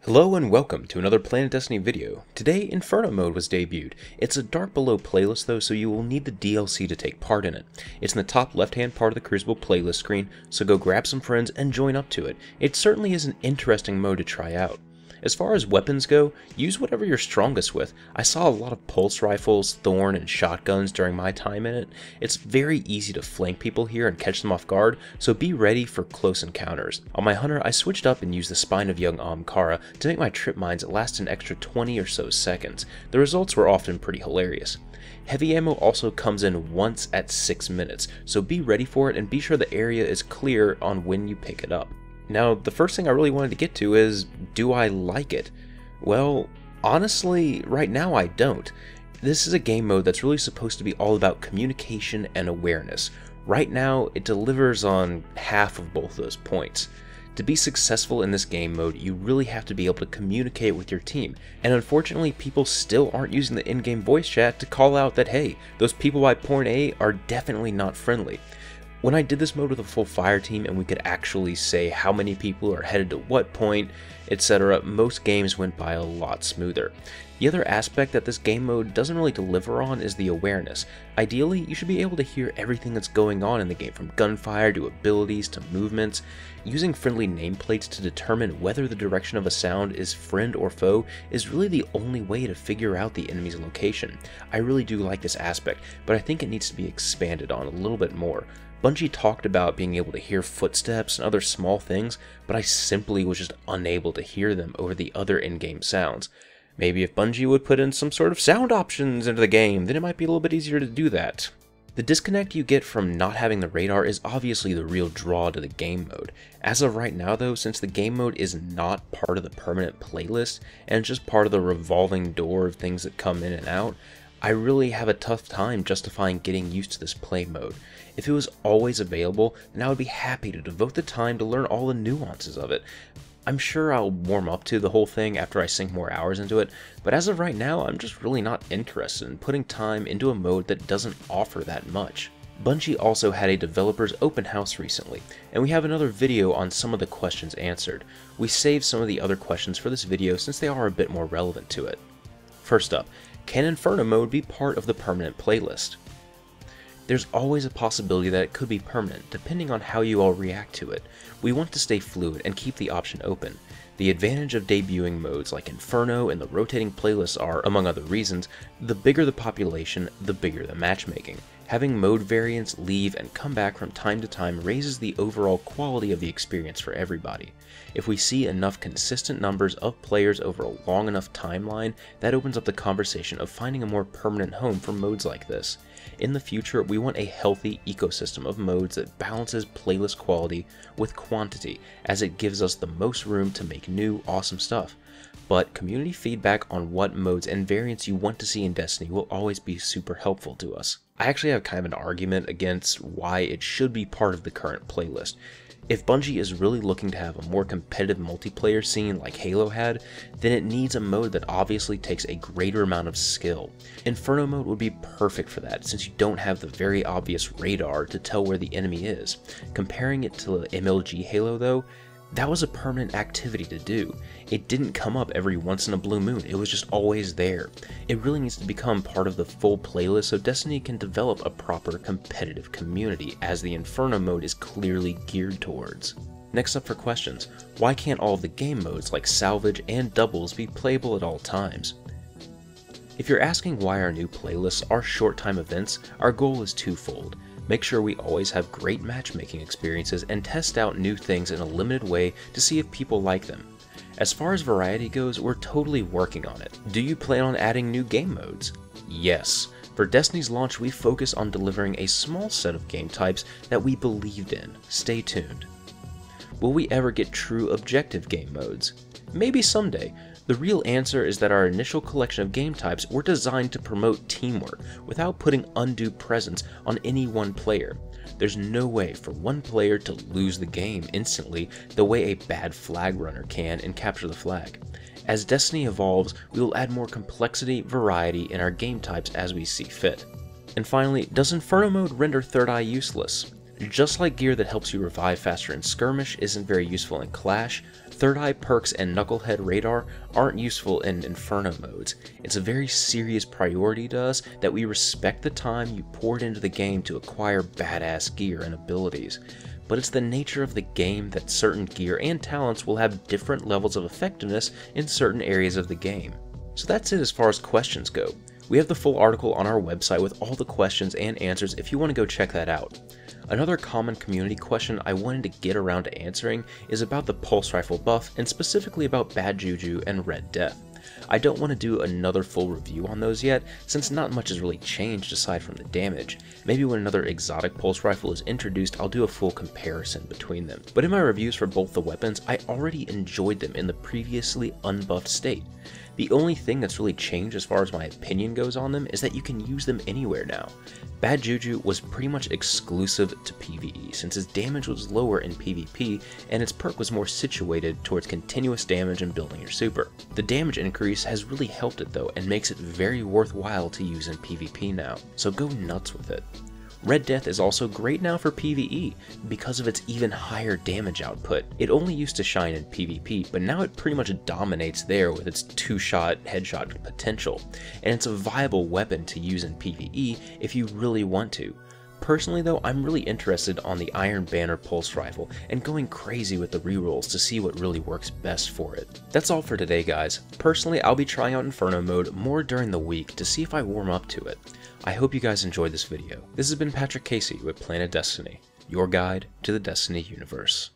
Hello and welcome to another PlanetDestiny video. Today, Inferno mode was debuted. It's a Dark Below playlist though, so you will need the DLC to take part in it. It's in the top left-hand part of the Crucible playlist screen, so go grab some friends and join up to it. It certainly is an interesting mode to try out. As far as weapons go, use whatever you're strongest with. I saw a lot of pulse rifles, thorn, and shotguns during my time in it. It's very easy to flank people here and catch them off guard, so be ready for close encounters. On my hunter, I switched up and used the Spine of Young Amkara to make my trip mines last an extra 20 or so seconds. The results were often pretty hilarious. Heavy ammo also comes in once at 6 minutes, so be ready for it and be sure the area is clear on when you pick it up. Now, the first thing I really wanted to get to is, do I like it? Well, honestly, right now I don't. This is a game mode that's really supposed to be all about communication and awareness. Right now, it delivers on half of both those points. To be successful in this game mode, you really have to be able to communicate with your team, and unfortunately people still aren't using the in-game voice chat to call out that, hey, those people by point A are definitely not friendly. When I did this mode with a full fire team and we could actually say how many people are headed to what point, etc., most games went by a lot smoother. The other aspect that this game mode doesn't really deliver on is the awareness. Ideally, you should be able to hear everything that's going on in the game, from gunfire to abilities to movements. Using friendly nameplates to determine whether the direction of a sound is friend or foe is really the only way to figure out the enemy's location. I really do like this aspect, but I think it needs to be expanded on a little bit more. Bungie talked about being able to hear footsteps and other small things, but I simply was just unable to hear them over the other in-game sounds. Maybe if Bungie would put in some sort of sound options into the game, then it might be a little bit easier to do that. The disconnect you get from not having the radar is obviously the real draw to the game mode. As of right now though, since the game mode is not part of the permanent playlist, and just part of the revolving door of things that come in and out, I really have a tough time justifying getting used to this play mode. If it was always available, then I would be happy to devote the time to learn all the nuances of it. I'm sure I'll warm up to the whole thing after I sink more hours into it, but as of right now, I'm just really not interested in putting time into a mode that doesn't offer that much. Bungie also had a developers open house recently, and we have another video on some of the questions answered. We saved some of the other questions for this video since they are a bit more relevant to it. First up, can Inferno mode be part of the permanent playlist? There's always a possibility that it could be permanent, depending on how you all react to it. We want to stay fluid and keep the option open. The advantage of debuting modes like Inferno and the rotating playlists are, among other reasons, the bigger the population, the bigger the matchmaking. Having mode variants leave and come back from time to time raises the overall quality of the experience for everybody. If we see enough consistent numbers of players over a long enough timeline, that opens up the conversation of finding a more permanent home for modes like this. In the future, we want a healthy ecosystem of modes that balances playlist quality with quantity, as it gives us the most room to make new, awesome stuff. But community feedback on what modes and variants you want to see in Destiny will always be super helpful to us. I actually have kind of an argument against why it should be part of the current playlist. If Bungie is really looking to have a more competitive multiplayer scene like Halo had, then it needs a mode that obviously takes a greater amount of skill. Inferno mode would be perfect for that, since you don't have the very obvious radar to tell where the enemy is. Comparing it to the MLG Halo though, that was a permanent activity to do. It didn't come up every once in a blue moon, it was just always there. It really needs to become part of the full playlist so Destiny can develop a proper competitive community, as the Inferno mode is clearly geared towards. Next up for questions, why can't all of the game modes like Salvage and Doubles be playable at all times? If you're asking why our new playlists are short time events, our goal is twofold. Make sure we always have great matchmaking experiences and test out new things in a limited way to see if people like them. As far as variety goes, we're totally working on it. Do you plan on adding new game modes? Yes. For Destiny's launch, we focus on delivering a small set of game types that we believed in. Stay tuned. Will we ever get true objective game modes? Maybe someday. The real answer is that our initial collection of game types were designed to promote teamwork without putting undue presence on any one player. There's no way for one player to lose the game instantly the way a bad flag runner can in Capture the Flag. As Destiny evolves, we will add more complexity, variety in our game types as we see fit. And finally, does Inferno mode render Third Eye useless? Just like gear that helps you revive faster in Skirmish isn't very useful in Clash, Third Eye perks and Knucklehead Radar aren't useful in Inferno modes. It's a very serious priority to us that we respect the time you poured into the game to acquire badass gear and abilities. But it's the nature of the game that certain gear and talents will have different levels of effectiveness in certain areas of the game. So that's it as far as questions go. We have the full article on our website with all the questions and answers if you want to go check that out. Another common community question I wanted to get around to answering is about the pulse rifle buff, and specifically about Bad Juju and Red Death. I don't want to do another full review on those yet, since not much has really changed aside from the damage. Maybe when another exotic pulse rifle is introduced, I'll do a full comparison between them. But in my reviews for both the weapons, I already enjoyed them in the previously unbuffed state. The only thing that's really changed as far as my opinion goes on them is that you can use them anywhere now. Bad Juju was pretty much exclusive to PvE, since his damage was lower in PvP and its perk was more situated towards continuous damage and building your super. The damage increase has really helped it though, and makes it very worthwhile to use in PvP now, so go nuts with it. Red Death is also great now for PvE because of its even higher damage output. It only used to shine in PvP, but now it pretty much dominates there with its 2-shot headshot potential, and it's a viable weapon to use in PvE if you really want to. Personally though, I'm really interested on the Iron Banner pulse rifle and going crazy with the rerolls to see what really works best for it. That's all for today guys. Personally, I'll be trying out Inferno mode more during the week to see if I warm up to it. I hope you guys enjoyed this video. This has been Patrick Casey with PlanetDestiny, your guide to the Destiny universe.